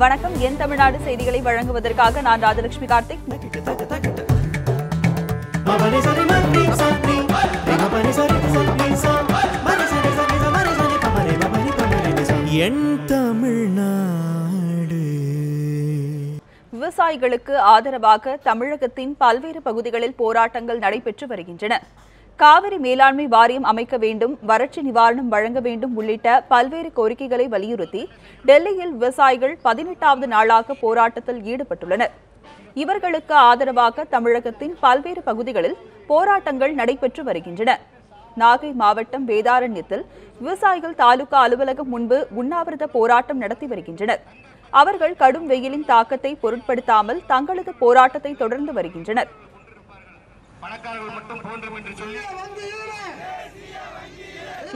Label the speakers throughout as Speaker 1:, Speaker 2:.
Speaker 1: வணக்கம். என் தமிழ்நாடு செய்திகளை வழங்குவதற்காக நான் ராஜலட்சுமி கார்த்திக்.
Speaker 2: என் தமிழ்நாடு.
Speaker 1: விவசாயிகளுக்கு ஆதரவாக தமிழகத்தின் பல்வேறு பகுதிகளில் போராட்டங்கள் நடைபெற்று வருகின்றன. காவிரி மேலாண்மை வாரியம் அமைக்க வேண்டும், வறட்சி நிவாரணம் வழங்க வேண்டும் உள்ளிட்ட பல்வேறு கோரிக்கைகளை வலியுறுத்தி டெல்லியில் விவசாயிகள் 18வது நாளாக போராட்டத்தில் ஈடுபட்டுள்ளனர். இவர்களுக்கு ஆதரவாக தமிழகத்தின் பல்வேறு பகுதிகளில் போராட்டங்கள் நடைபெற்று வருகின்றன. நாகை மாவட்டம் வேதாரண்யத்தில் விவசாயிகள் தாலுகா அலுவலகம் முன்பு உண்ணாவிரத போராட்டம் நடத்தி வருகின்றனர். அவர்கள் கடும் வெயிலின் தாக்கத்தை பொருட்படுத்தாமல் தங்களது போராட்டத்தை தொடர்ந்து வருகின்றனர்.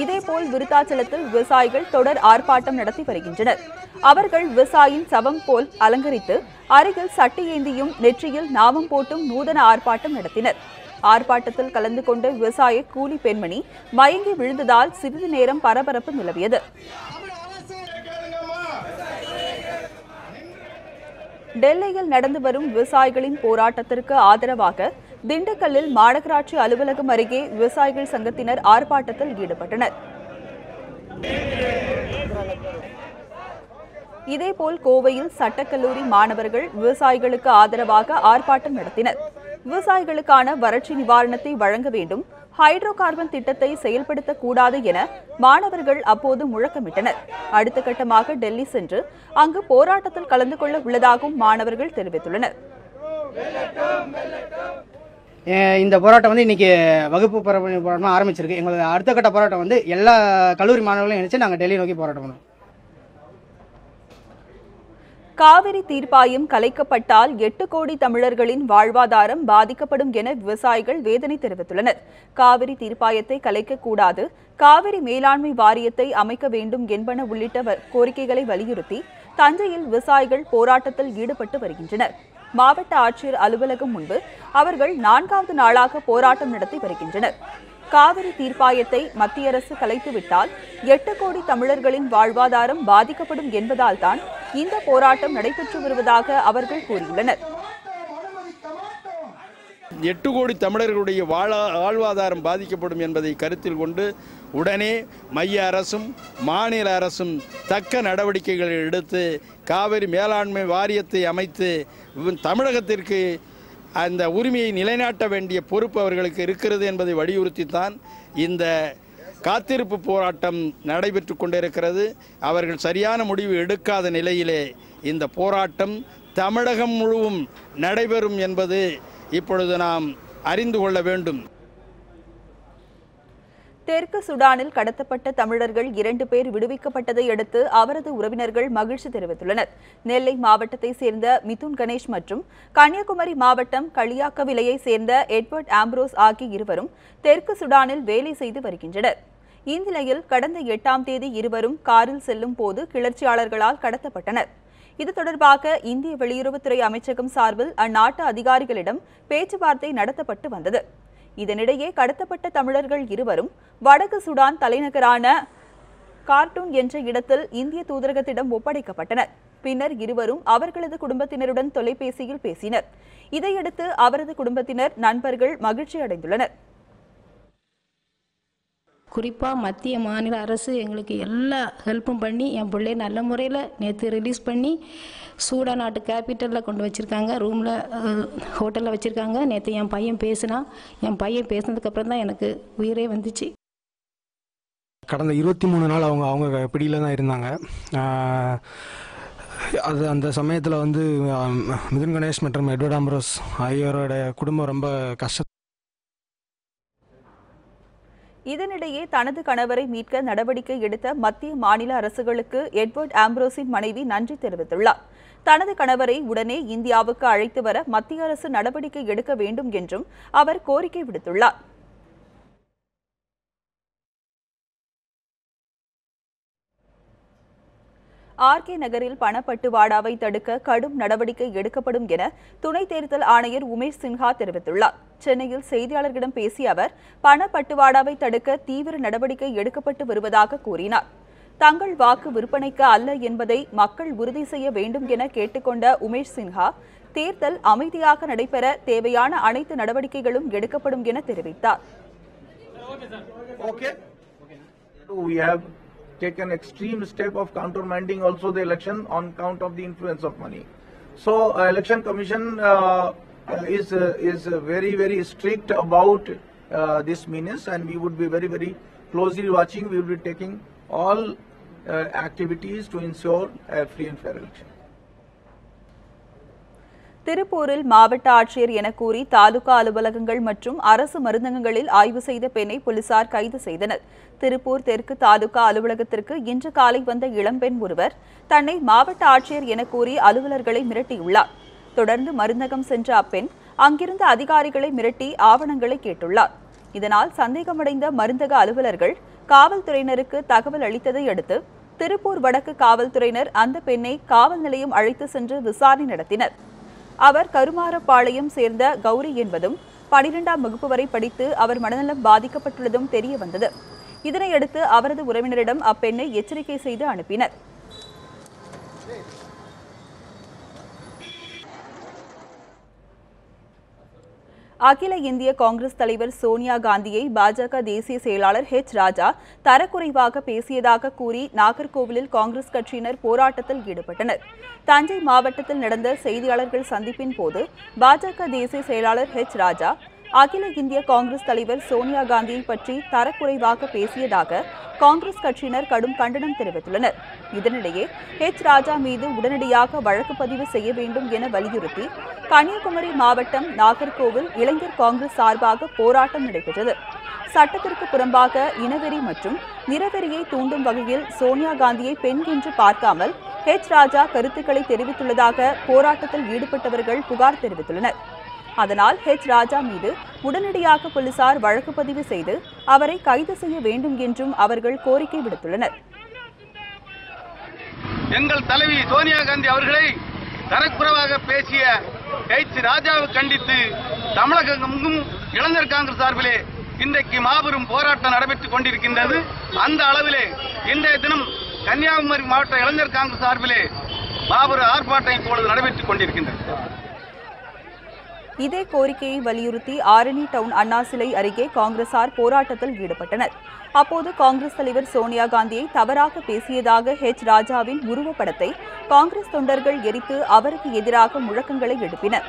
Speaker 1: இதேபோல் விருத்தாச்சலத்தில் விவசாயிகள் தொடர் ஆர்ப்பாட்டம் நடத்தி வருகின்றனர். அவர்கள் விவசாயியின் சவம் போல் அலங்கரித்து அருகில் சட்டி ஏந்தியும் நெற்றியில் நாமம் போட்டும் நூதன ஆர்ப்பாட்டம் நடத்தினர். ஆர்ப்பாட்டத்தில் கலந்து கொண்ட விவசாய கூலி பெண்மணி மயங்கி விழுந்ததால் சிறிது நேரம் பரபரப்பு நிலவியது. டெல்லியில் நடந்து வரும் விவசாயிகளின் போராட்டத்திற்கு ஆதரவாக திண்டுக்கல்லில் மாநகராட்சி அலுவலகம் அருகே விவசாயிகள் சங்கத்தினர் ஆர்ப்பாட்டத்தில் ஈடுபட்டனர். இதேபோல் கோவையில் சட்டக்கல்லூரி மாணவர்கள் விவசாயிகளுக்கு ஆதரவாக ஆர்ப்பாட்டம் நடத்தினர். விவசாயிகளுக்கான வறட்சி நிவாரணத்தை வழங்க வேண்டும், ஹைட்ரோ கார்பன் திட்டத்தை செயல்படுத்தக்கூடாது என மாணவர்கள் அப்போது முழக்கமிட்டனர். அடுத்த கட்டமாக டெல்லி சென்று அங்கு போராட்டத்தில் கலந்து கொள்ள உள்ளதாகவும் மாணவர்கள் தெரிவித்துள்ளனர்.
Speaker 3: இந்த போராட்டம் இன்னைக்கு வகுப்பு போராட்டம் ஆரம்பிச்சிருக்கு. எங்களோட அடுத்த கட்ட போராட்டம் எல்லா கல்லூரி மாணவர்களையும் நினைச்சு நாங்கள் டெல்லி நோக்கி போராட்டம் பண்ணுவோம்.
Speaker 1: காவிரி தீர்ப்பாயம் கலைக்கப்பட்டால் 8 கோடி தமிழர்களின் வாழ்வாதாரம் பாதிக்கப்படும் என விவசாயிகள் வேதனை தெரிவித்துள்ளனர். காவிரி தீர்ப்பாயத்தை கலைக்கக்கூடாது, காவிரி மேலாண்மை வாரியத்தை அமைக்க வேண்டும் என்பன உள்ளிட்ட கோரிக்கைகளை வலியுறுத்தி தஞ்சையில் விவசாயிகள் போராட்டத்தில் ஈடுபட்டு வருகின்றனர். மாவட்ட ஆட்சியர் அலுவலகம் முன்பு அவர்கள் 4வது நாளாக போராட்டம் நடத்தி வருகின்றனர். காவிரி தீர்ப்பாயத்தை மத்திய அரசு கலைத்துவிட்டால் 8 கோடி தமிழர்களின் வாழ்வாதாரம் பாதிக்கப்படும் என்பதால் தான் இந்த போராட்டம் நடைபெற்று வருவதாக அவர்கள் கூறியுள்ளனர்.
Speaker 4: 8 கோடி தமிழர்களுடைய வாழ்வாதாரம் பாதிக்கப்படும் என்பதை கருத்தில் கொண்டு உடனே மைய அரசும் மாநில அரசும் தக்க நடவடிக்கைகளை எடுத்து காவிரி மேலாண்மை வாரியத்தை அமைத்து தமிழகத்திற்கு அந்த உரிமையை நிலைநாட்ட வேண்டிய பொறுப்பு அவர்களுக்கு இருக்கிறது என்பதை வலியுறுத்தித்தான் இந்த காத்திருப்பு போராட்டம் நடைபெற்று கொண்டிருக்கிறது. அவர்கள் சரியான முடிவு எடுக்காத நிலையிலே இந்த போராட்டம் தமிழகம் முழுவதும் நடைபெறும் என்பது இப்பொழுது நாம் அறிந்து கொள்ள வேண்டும்.
Speaker 1: தெற்கு சுடானில் கடத்தப்பட்ட தமிழர்கள் 2 பேர் விடுவிக்கப்பட்டதை அடுத்து அவரது உறவினர்கள் மகிழ்ச்சி தெரிவித்துள்ளனர். நெல்லை மாவட்டத்தை சேர்ந்த மிதுன் கணேஷ் மற்றும் கன்னியாகுமரி மாவட்டம் களியாக்கவிலையை சேர்ந்த எட்வர்ட் ஆம்ப்ரோஸ் ஆகிய இருவரும் தெற்கு சுடானில் வேலை செய்து வருகின்றனர். இந்நிலையில் கடந்த 8ஆம் தேதி இருவரும் காரில் செல்லும் போது கிளர்ச்சியாளர்களால் கடத்தப்பட்டனர். இது தொடர்பாக இந்திய வெளியுறவுத்துறை அமைச்சகம் சார்பில் அந்நாட்டு அதிகாரிகளிடம் பேச்சுவார்த்தை நடத்தப்பட்டு வந்தது. இதனிடையே கடத்தப்பட்ட தமிழர்கள் இருவரும் வடக்கு சுடான் தலைநகரான கார்ட்டூன் என்ற இடத்தில் இந்திய தூதரகத்திடம் ஒப்படைக்கப்பட்டனர். பின்னர் இருவரும் அவர்களது குடும்பத்தினருடன் தொலைபேசியில் பேசினர். இதையடுத்து அவரது குடும்பத்தினர் நண்பர்கள் மகிழ்ச்சி அடைந்துள்ளனர்.
Speaker 5: குறிப்பாக மத்திய மாநில அரசு எங்களுக்கு எல்லா ஹெல்ப்பும் பண்ணி என் பிள்ளைய நல்ல முறையில் நேற்று ரிலீஸ் பண்ணி சூடான் நாட்டு கேபிட்டலில் கொண்டு வச்சுருக்காங்க, ரூமில் ஹோட்டலில் வச்சுருக்காங்க. நேற்று என் பையன் பேசினான். என் பையன் பேசினதுக்கப்புறம் தான் எனக்கு உயிரே வந்துச்சு.
Speaker 6: கடந்த 23 நாள் அவங்க பிடியில் தான் இருந்தாங்க. அது அந்த சமயத்தில் மிதுன் கணேஷ் மற்றும் எட்வர்ட் ஆம்ப்ரோஸ் ஆகியோரோட குடும்பம் ரொம்ப கஷ்டம்.
Speaker 1: இதனிடையே தனது கணவரை மீட்க நடவடிக்கை எடுத்த மத்திய மாநில அரசுகளுக்கு எட்வர்ட் ஆம்ப்ரோஸின் மனைவி நன்றி தெரிவித்துள்ளார். தனது கணவரை உடனே இந்தியாவுக்கு அழைத்து வர மத்திய அரசு நடவடிக்கை எடுக்க வேண்டும் என்றும் அவர் கோரிக்கை விடுத்துள்ளார். ஆர்கே நகரில் பணப்பட்டுவாடாவை தடுக்க கடும் நடவடிக்கை எடுக்கப்படும் என துணை தேர்தல் ஆணையர் உமேஷ் சின்ஹா தெரிவித்துள்ளார். சென்னையில் செய்தியாளர்களிடம் பேசிய அவர் பணப்பட்டுவாடாவை தடுக்க தீவிர நடவடிக்கை எடுக்கப்பட்டு வருவதாக கூறினார். தங்கள் வாக்கு விற்பனைக்கு அல்ல என்பதை மக்கள் உறுதி செய்ய வேண்டும் என கேட்டுக்கொண்ட உமேஷ் சின்ஹா, தேர்தல் அமைதியாக நடைபெற தேவையான அனைத்து நடவடிக்கைகளும் எடுக்கப்படும் என தெரிவித்தார்.
Speaker 7: We have taken extreme step of countermanding also the election on count of the influence of money. So election commission is very strict about this menace, and we would be very closely watching. We will be taking all activities to ensure a free and fair election.
Speaker 1: திருப்பூரில் மாவட்ட ஆட்சியர் என கூறி தாலுகா அலுவலகங்கள் மற்றும் அரசு மருந்தகங்களில் ஆய்வு செய்த பெண்ணை போலீசார் கைது செய்தனர். திருப்பூர் தெற்கு தாலுகா அலுவலகத்திற்கு இன்று காலை வந்த இளம்பெண் ஒருவர் தன்னை மாவட்ட ஆட்சியர் என கூறி அலுவலர்களை மிரட்டியுள்ளார். தொடர்ந்து மருந்தகம் சென்ற அப்பெண் அங்கிருந்த அதிகாரிகளை மிரட்டி ஆவணங்களை கேட்டுள்ளார். இதனால் சந்தேகமடைந்த மருந்தக அலுவலர்கள் காவல்துறையினருக்கு தகவல் அளித்ததை அடுத்து திருப்பூர் வடக்கு காவல்துறையினர் அந்த பெண்ணை காவல் நிலையம் அழைத்து சென்று விசாரணை நடத்தினர். அவர் கருமாரப்பாளையம் சேர்ந்த கௌரி என்பதும் 12ஆம் வகுப்பு வரை படித்து அவர் மனநலம் பாதிக்கப்பட்டுள்ளதும் தெரிய வந்தது. இதனையடுத்து அவரது உறவினரிடம் அப்பெண்ணை எச்சரிக்கை செய்து அனுப்பினர். அகில இந்திய காங்கிரஸ் தலைவர் சோனியா காந்தியை பாஜக தேசிய செயலாளர் ஹெச் ராஜா தரக்குறைவாக பேசியதாக கூறி நாகர்கோவிலில் காங்கிரஸ் கட்சியினர் போராட்டத்தில் ஈடுபட்டனர். தஞ்சை மாவட்டத்தில் நடந்த செய்தியாளர்கள் சந்திப்பின் போது பாஜக தேசிய செயலாளர் ஹெச் ராஜா அகில இந்திய காங்கிரஸ் தலைவர் சோனியா காந்தியை பற்றி தரக்குறைவாக பேசியதாக காங்கிரஸ் கட்சியினர் கடும் கண்டனம் தெரிவித்துள்ளனர். இதனிடையே ஹெச் ராஜா மீது உடனடியாக வழக்கு பதிவு செய்ய வேண்டும் என வலியுறுத்தி கன்னியாகுமரி மாவட்டம் நாகர்கோவில் இளைஞர் காங்கிரஸ் சார்பாக போராட்டம் நடைபெற்றது. சட்டத்திற்கு புறம்பாக இனவெறி மற்றும் நிறவெறியை தூண்டும் வகையில் சோனியா காந்தியை பெண் என்று பார்க்காமல் ஹெச் ராஜா கருத்துக்களை தெரிவித்துள்ளதாக போராட்டத்தில் ஈடுபட்டவர்கள் புகார் தெரிவித்துள்ளனர். அதனால் ஹெச் ராஜா மீது உடனடியாக போலீசார் வழக்கு பதிவு செய்து அவரை கைது செய்ய வேண்டும் என்றும் அவர்கள் கோரிக்கை விடுத்துள்ளனர்.
Speaker 8: எங்கள் தலைவி சோனியா காந்தி அவர்களை தரக்குறைவாக பேசிய ஹெச் ராஜாவை கண்டித்து தமிழகமெங்கும் இளைஞர் காங்கிரஸ் சார்பிலே இன்றைக்கு மாபெரும் போராட்டம் நடைபெற்றுக் கொண்டிருக்கின்றது. அந்த அளவிலே இன்றைய தினம் கன்னியாகுமரி மாவட்ட இளைஞர் காங்கிரஸ் சார்பிலே மாபெரும் ஆர்ப்பாட்டம் இப்பொழுது நடைபெற்றுக் கொண்டிருக்கின்றது.
Speaker 1: இதே கோரிக்கையை வலியுறுத்தி ஆரணி டவுன் அண்ணா சிலை அருகே காங்கிரசார் போராட்டத்தில் ஈடுபட்டனர். அப்போது காங்கிரஸ் தலைவர் சோனியா காந்தியை தவறாக பேசியதாக ஹெச் ராஜாவின் உருவப்படத்தை காங்கிரஸ் தொண்டர்கள் எரித்து அவருக்கு எதிராக முழக்கங்களை எழுப்பினர்.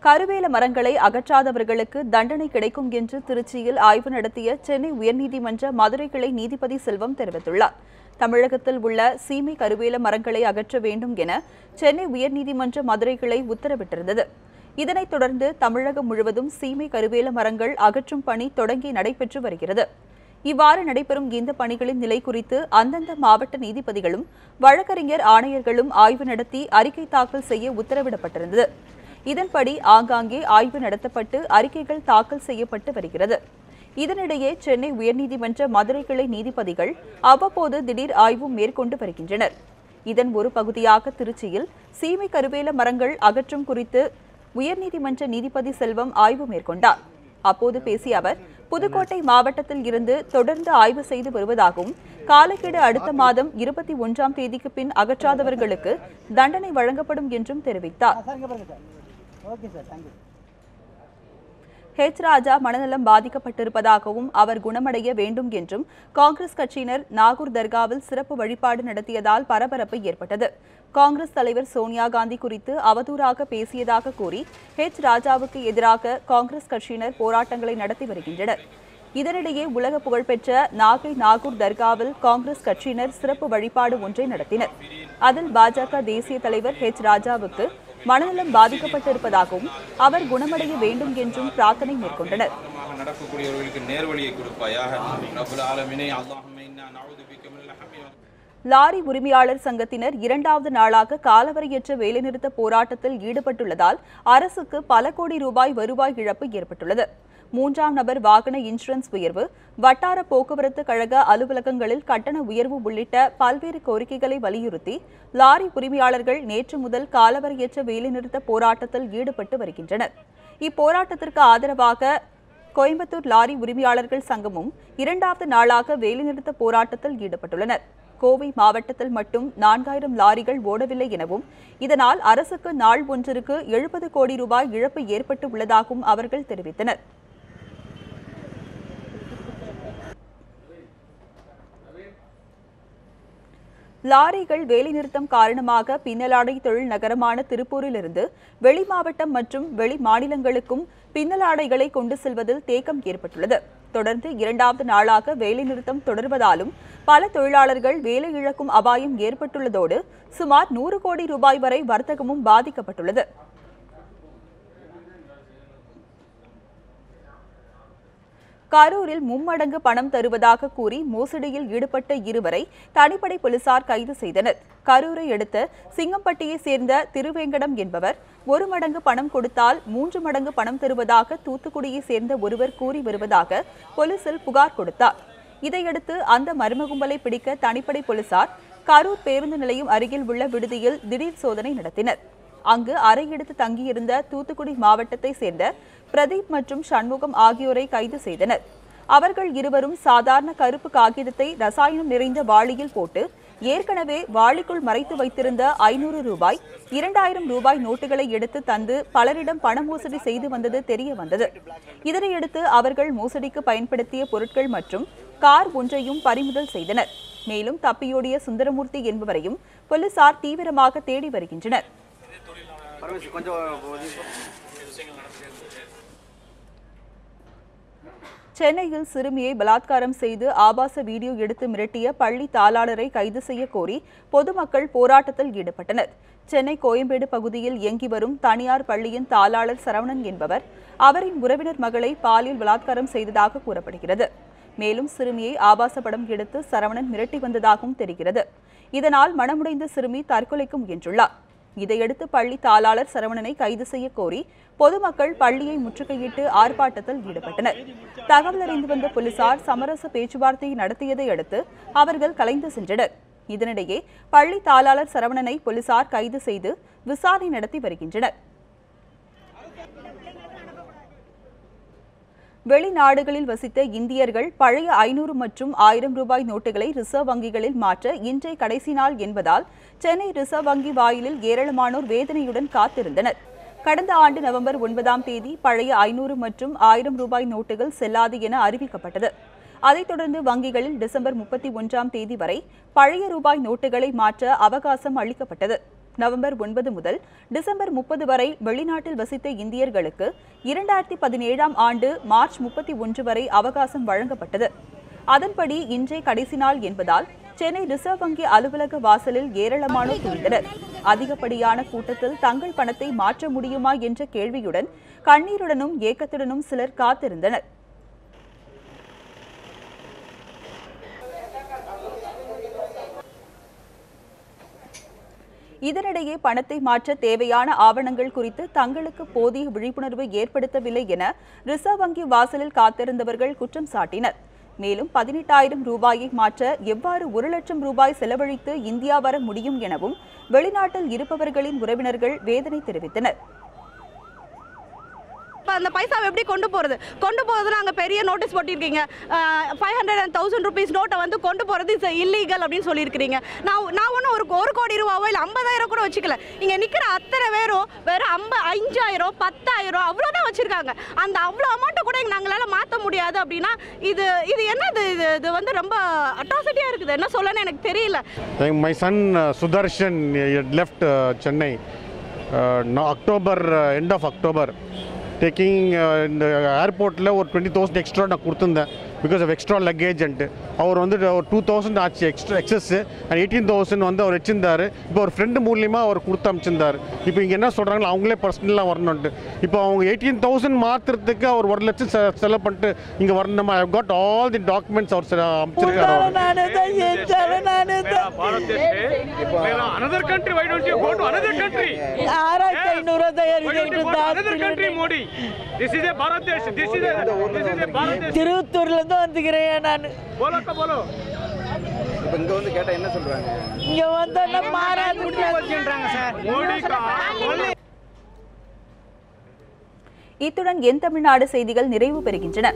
Speaker 1: கருவேல மரங்களை அகற்றாதவர்களுக்கு தண்டனை கிடைக்கும் என்று திருச்சியில் ஆய்வு நடத்திய சென்னை உயர்நீதிமன்ற மதுரை கிளை நீதிபதி செல்வம் தெரிவித்துள்ளார். தமிழகத்தில் உள்ள சீமை கருவேல மரங்களை அகற்ற வேண்டும் என சென்னை உயர்நீதிமன்ற மதுரை கிளை உத்தரவிட்டிருந்தது. இதனைத் தொடர்ந்து தமிழகம் முழுவதும் சீமை கருவேல மரங்கள் அகற்றும் பணி தொடங்கி நடைபெற்று வருகிறது. இவ்வாறு நடைபெறும் இந்த பணிகளின் நிலை குறித்து அந்தந்த மாவட்ட நீதிபதிகளும் வழக்கறிஞர் ஆணையர்களும் ஆய்வு நடத்தி அறிக்கை தாக்கல் செய்ய உத்தரவிடப்பட்டிருந்தது. இதன்படி ஆங்காங்கே ஆய்வு நடத்தப்பட்டு அறிக்கைகள் தாக்கல் செய்யப்பட்டு வருகிறது. இதனிடையே சென்னை உயர்நீதிமன்ற மதுரை கிளை நீதிபதிகள் அவ்வப்போது திடீர் ஆய்வும் மேற்கொண்டு வருகின்றனர். இதன் ஒரு பகுதியாக திருச்சியில் சீமை கருவேல மரங்கள் அகற்றும் குறித்து உயர்நீதிமன்ற நீதிபதி செல்வம் ஆய்வு மேற்கொண்டார். அப்போது பேசிய அவர், புதுக்கோட்டை மாவட்டத்தில் இருந்து தொடர்ந்து ஆய்வு செய்து வருவதாகவும் காலக்கெடு அடுத்த மாதம் 21ஆம் தேதிக்கு பின் அகற்றாதவர்களுக்கு தண்டனை வழங்கப்படும் என்றும் தெரிவித்தார். ஹெச் ராஜா மனநலம் பாதிக்கப்பட்டிருப்பதாகவும் அவர் குணமடைய வேண்டும் என்றும் காங்கிரஸ் கட்சியினர் நாகூர் தர்காவில் சிறப்பு வழிபாடு நடத்தியதால் பரபரப்பு ஏற்பட்டது. காங்கிரஸ் தலைவர் சோனியா காந்தி குறித்து அவதூறாக பேசியதாக கூறி ஹெச் ராஜாவுக்கு எதிராக காங்கிரஸ் கட்சியினர் போராட்டங்களை நடத்தி வருகின்றனர். இதனிடையே உலக புகழ்பெற்ற நாகை நாகூர் தர்காவில் காங்கிரஸ் கட்சியினர் சிறப்பு வழிபாடு ஒன்றை நடத்தினர். அதில் பாஜக தேசிய தலைவர் ஹெச் ராஜாவுக்கு மனநலம் பாதிக்கப்பட்டிருப்பதாகவும் அவர் குணமடைய வேண்டும் என்றும் பிரார்த்தனை மேற்கொண்டனர். லாரி உரிமையாளர் சங்கத்தினர் 2வது நாளாக காலவரையற்ற வேலைநிறுத்த போராட்டத்தில் ஈடுபட்டுள்ளதால் அரசுக்கு பல கோடி ரூபாய் வருவாய் இழப்பு ஏற்பட்டுள்ளது. மூன்றாம் நபர் வாகன இன்சூரன்ஸ் உயர்வு, வட்டார போக்குவரத்து கழக அலுவலகங்களில் கட்டண உயர்வு உள்ளிட்ட பல்வேறு கோரிக்கைகளை வலியுறுத்தி லாரி உரிமையாளர்கள் நேற்று முதல் காலவரையற்ற வேலைநிறுத்த போராட்டத்தில் ஈடுபட்டு வருகின்றனர். இப்போராட்டத்திற்கு ஆதரவாக கோயம்புத்தூர் லாரி உரிமையாளர்கள் சங்கமும் 2வது நாளாக வேலைநிறுத்த போராட்டத்தில் ஈடுபட்டுள்ளனர். கோவை மாவட்டத்தில் மட்டும் 4000 லாரிகள் ஓடவில்லை எனவும் இதனால் அரசுக்கு நாள் ஒன்றிற்கு 70 கோடி ரூபாய் இழப்பு ஏற்பட்டு உள்ளதாகவும் அவர்கள் தெரிவித்தனர். லாரிகள் வேலைநிறுத்தம் காரணமாக பின்னலாடை தொழில் நகரமான திருப்பூரிலிருந்து வெளி மாவட்டம் மற்றும் வெளி மாநிலங்களுக்கும் பின்னலாடைகளை கொண்டு செல்வதில் தேக்கம் ஏற்பட்டுள்ளது. தொடர்ந்து 2வது நாளாக வேலைநிறுத்தம் தொடர்வதாலும் பல தொழிலாளர்கள் வேலை இழக்கும் அபாயம் ஏற்பட்டுள்ளதோடு சுமார் 100 கோடி ரூபாய் வரை வர்த்தகமும் பாதிக்கப்பட்டுள்ளது. கரூரில் மும்மடங்கு பணம் தருவதாக கூறி மோசடியில் ஈடுபட்ட இருவரை தனிப்படை போலீசார் கைது செய்தனர். கரூரை அடுத்த சிங்கம்பட்டியை சேர்ந்த திருவேங்கடம் என்பவர் 1 மடங்கு பணம் கொடுத்தால் 3 மடங்கு பணம் தருவதாக தூத்துக்குடியை சேர்ந்த ஒருவர் கூறி வருவதாக போலீசில் புகார் கொடுத்தார். இதையடுத்து அந்த மர்ம கும்பலை பிடிக்க தனிப்படை போலீசார் கரூர் பேருந்து நிலையம் அருகில் உள்ள விடுதியில் திடீர் சோதனை நடத்தினர். அங்கு அறை எடுத்து தங்கியிருந்த தூத்துக்குடி மாவட்டத்தை சேர்ந்த பிரதீப் மற்றும் சண்முகம் ஆகியோரை கைது செய்தனர். அவர்கள் இருவரும் சாதாரண கருப்பு காகிதத்தை ரசாயனம் நிறைந்த வாளியில் போட்டு ஏற்கனவே வாளிக்குள் மறைத்து வைத்திருந்த 500 ரூபாய், 2000 ரூபாய் நோட்டுகளை எடுத்து தந்து பலரிடம் பண மோசடி செய்து வந்தது தெரிய வந்தது. இதனையடுத்து அவர்கள் மோசடிக்கு பயன்படுத்திய பொருட்கள் மற்றும் கார் ஒன்றையும் பறிமுதல் செய்தனர். மேலும் தப்பியோடிய சுந்தரமூர்த்தி என்பவரையும் போலீசார் தீவிரமாக தேடி வருகின்றனர். சென்னையில் சிறுமியை பலாத்காரம் செய்து ஆபாச வீடியோ எடுத்து மிரட்டிய பள்ளி தாளாளரை கைது செய்ய கோரி பொதுமக்கள் போராட்டத்தில் ஈடுபட்டனர். சென்னை கோயம்பேடு பகுதியில் இயங்கி வரும் தனியார் பள்ளியின் தாளாளர் சரவணன் என்பவர் அவரின் உறவினர் மகளை பாலியல் பலாத்காரம் செய்ததாக கூறப்படுகிறது. மேலும் சிறுமியை ஆபாச படம் எடுத்து சரவணன் மிரட்டி வந்ததாகவும் தெரிகிறது. இதனால் மனமுடைந்த சிறுமி தற்கொலைக்கு முயன்றுள்ளார். இதையடுத்து பள்ளி தாளாளர் சரவணனை கைது செய்ய கோரி பொதுமக்கள் பள்ளியை முற்றுகையிட்டு ஆர்ப்பாட்டத்தில் ஈடுபட்டனர். தகவல் அறிந்து வந்த போலீசார் சமரச பேச்சுவார்த்தையை நடத்தியதை அடுத்து அவர்கள் கலைந்து சென்றனர். இதனிடையே பள்ளி தாளாளர் சரவணனை போலீசார் கைது செய்து விசாரணை நடத்தி வருகின்றனர். வெளிநாடுகளில் வசித்த இந்தியர்கள் பழைய 500 மற்றும் 1000 ரூபாய் நோட்டுகளை ரிசர்வ் வங்கிகளில் மாற்ற இன்றைய கடைசி நாள் என்பதால் சென்னை ரிசர்வ் வங்கி வாயிலில் ஏராளமானோர் வேதனையுடன் காத்திருந்தனர். கடந்த ஆண்டு நவம்பர் 9ஆம் தேதி பழைய 500 மற்றும் 1000 ரூபாய் நோட்டுகள் செல்லாது என அறிவிக்கப்பட்டது. அதைத் தொடர்ந்து வங்கிகளில் டிசம்பர் 31ஆம் தேதி வரை பழைய ரூபாய் நோட்டுகளை மாற்ற அவகாசம் அளிக்கப்பட்டது. நவம்பர் 9 முதல் டிசம்பர் 30 வரை வெளிநாட்டில் வசித்த இந்தியர்களுக்கு 2017ஆம் ஆண்டு மார்ச் 31 வரை அவகாசம் வழங்கப்பட்டது. அதன்படி இன்றைய கடைசி நாள் என்பதால் சென்னை ரிசர்வ் வங்கி அலுவலக வாசலில் ஏராளமானோர் குவிந்தனர். அதிகப்படியான கூட்டத்தில் தங்கள் பணத்தை மாற்ற முடியுமா என்ற கேள்வியுடன் கண்ணீருடனும் ஏக்கத்துடனும் சிலர் காத்திருந்தனர். இதனிடையே பணத்தை மாற்ற தேவையான ஆவணங்கள் குறித்து தங்களுக்கு போதிய விழிப்புணர்வு ஏற்படுத்தவில்லை என ரிசர்வ் வங்கி வாசலில் காத்திருந்தவர்கள் குற்றம் சாட்டினர். மேலும் 18,000 ரூபாயை மாற்ற எவ்வாறு 1 லட்சம் ரூபாய் செலவழித்து இந்தியா வர முடியும் எனவும் வெளிநாட்டில் இருப்பவர்களின் உறவினர்கள் வேதனை தெரிவித்தனர்.
Speaker 9: அந்த பைசாவை எப்படி கொண்டு போகிறது நாங்கள் பெரிய நோட்டீஸ் போட்டிருக்கீங்க. 500 and 1000 ருபீஸ் நோட்டை வந்து கொண்டு போகிறது இஸ் இல்லீகல் அப்படின்னு சொல்லியிருக்கிறீங்க. நான் ஒன்றும் ஒரு 1 கோடி ரூபாவோ இல்லை 50,000 கூட வச்சுக்கல. இங்கே நிற்கிற அத்தனை பேரும் வெறும் 5,000 10,000 அவ்வளோதான் வச்சுருக்காங்க. அந்த அவ்வளோ அமௌண்ட்டை கூட நாங்களால் மாற்ற முடியாது அப்படின்னா இது என்னது? இது வந்து ரொம்ப அட்ராசிட்டியாக இருக்குது. என்ன சொல்லணும்னு எனக்கு தெரியல.
Speaker 10: My son Sudarshan left Chennai end of October. Taking இந்த ஏர்போர்ட்டில் ஒரு 20,000 எக்ஸ்ட்ரா நான் கொடுத்துருந்தேன் because of extra luggage and அவர் வந்து ஒரு 2000 ஆச்சு எக்ஸஸ் அண்ட் 18,000 வந்து அவர் வச்சிருந்தாரு. இப்போ ஒரு ஃப்ரெண்டு மூலியமாக அவர் கொடுத்து அமைச்சிருந்தார். இப்போ இங்கே என்ன சொல்கிறாங்களோ அவங்களே பர்சனலாக வரணுன்ட்டு. இப்போ அவங்க 18,000 மாற்றுறதுக்கு அவர் 1 லட்சம் செலவு பண்ணிட்டு இங்கே வரணுமா? I got all the documents அவர் அமைச்சிருக்காரு.
Speaker 11: Another country, why don't you go to another country? Why don't you go to another country, Modi? This is a Bharat Desh. This is a Bharat Desh. திருத்தூர்ல இருந்து வந்துக்கிறேன் நான். போலக்க polo.
Speaker 12: இப்போ இங்க வந்து கேட்டா என்ன சொல்றாங்க?
Speaker 11: இங்க வந்தா மாறாதுன்னு வச்சின்றாங்க சார். மோடிக்கா.
Speaker 1: இத்துடன் என் தமிழ்நாடு செய்திகள் நிறைவு பெறுகின்றன.